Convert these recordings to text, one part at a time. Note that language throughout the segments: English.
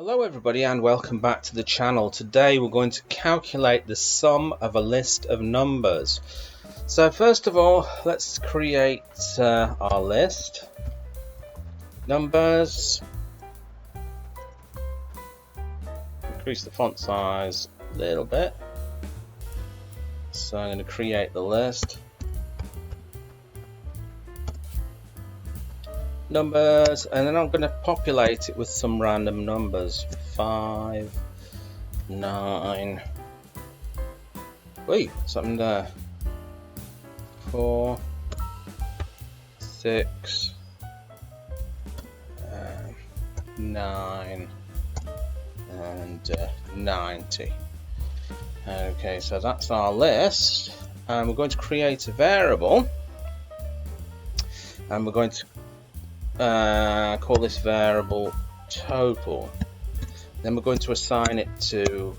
Hello everybody and welcome back to the channel. Today we're going to calculate the sum of a list of numbers. So first of all, let's create our list. Numbers. Increase the font size a little bit. So I'm going to create the list. Numbers, and then I'm going to populate it with some random numbers. 5, 9. Wait, something there. 4, 6, 9, and 90. Okay, so that's our list, and we're going to create a variable, and we're going to call this variable total. Then we're going to assign it to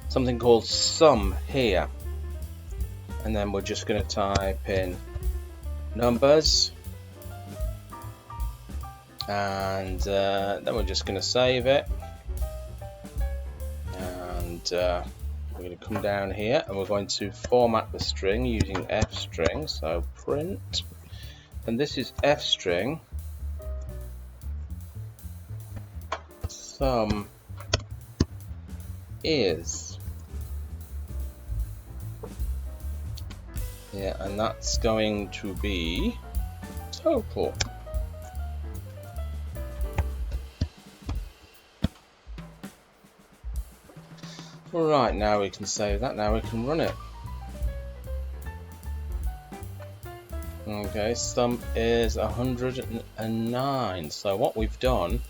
something called sum here, and then we're just going to type in numbers, and then we're just going to save it, and we're going to come down here and we're going to format the string using f string. So print, and this is f string sum is, and that's going to be total. Right, now we can save that, now we can run it. Okay, sum is 109. So what we've done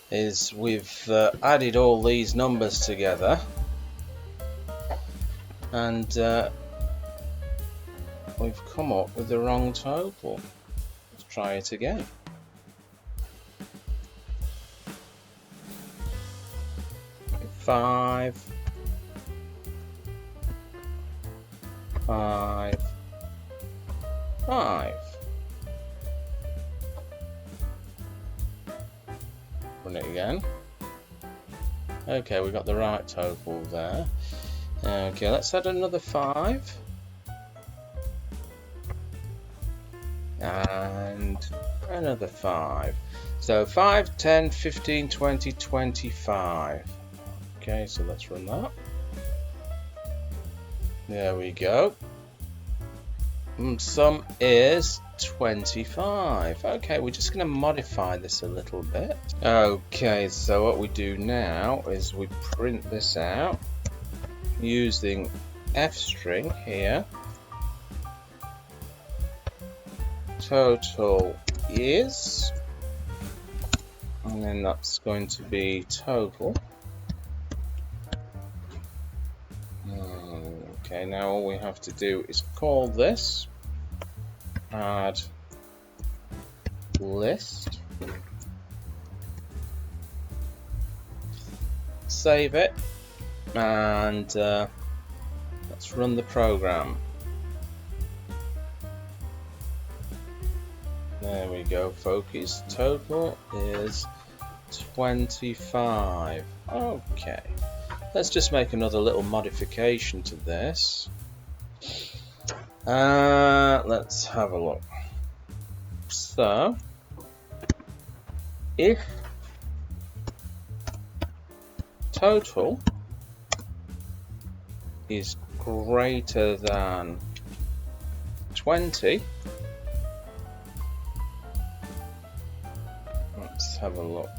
is we've added all these numbers together, and we've come up with the wrong total. Let's try it again. Five, 5, 5. Run it again. Okay, we got the right total there. Okay, let's add another 5. And another 5. So 5, 10, 15, 20, 25. Okay, so let's run that. There we go. Sum is 25. Okay, we're just going to modify this a little bit. Okay, so what we do now is we print this out using f string here. Total is, and then that's going to be total. Okay, now all we have to do is call this add list, save it, and let's run the program. There we go, focus. Total is 25. Okay, let's just make another little modification to this. Let's have a look. So, if total is greater than 20, let's have a look.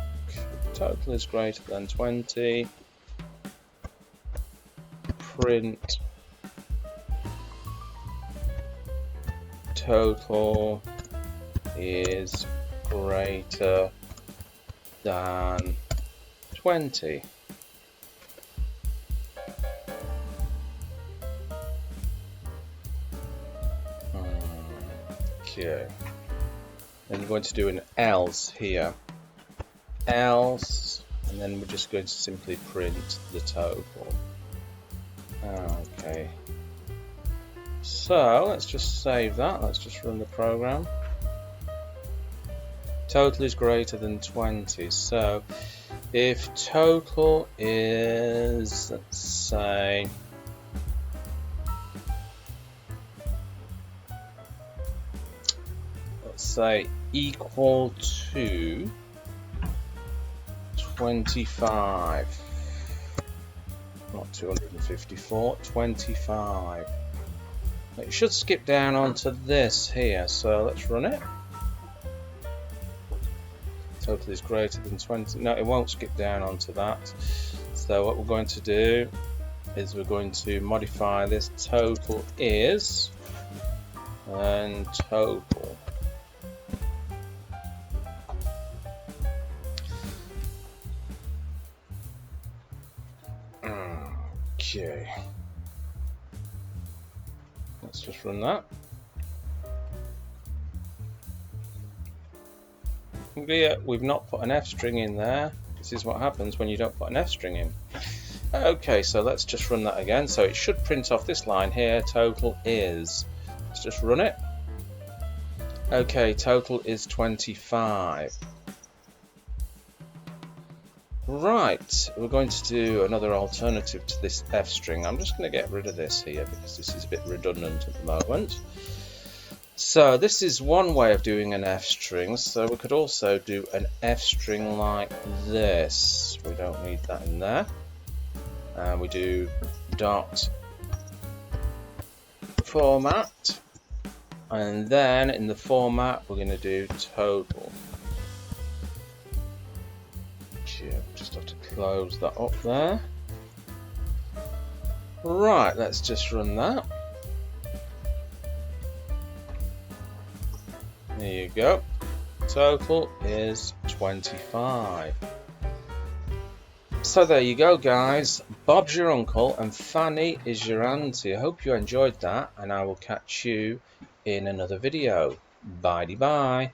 Total is greater than 20. Print total is greater than 20. Okay. Then we're going to do an else here. Else, and then we're just going to simply print the total. Okay. So let's just save that. Let's just run the program. Total is greater than 20. So if total is, let's say equal to 25, not 254, 25. It should skip down onto this here, so let's run it. Total is greater than 20. No, it won't skip down onto that. So what we're going to do is we're going to modify this total is and total. Okay. Let's just run that. Yeah, we've not put an F string in there. This is what happens when you don't put an F string in. Okay, so let's just run that again. So it should print off this line here, total is. Let's just run it. Okay, total is 25. Right, we're going to do another alternative to this F string. I'm just going to get rid of this here because this is a bit redundant at the moment. So this is one way of doing an F string. So we could also do an F string like this. We don't need that in there. And we do dot format. And then in the format we're going to do total. Just have to close that up there. Right, let's just run that. There you go. Total is 25. So there you go, guys. Bob's your uncle and Fanny is your auntie. I hope you enjoyed that, and I will catch you in another video. Bye-bye.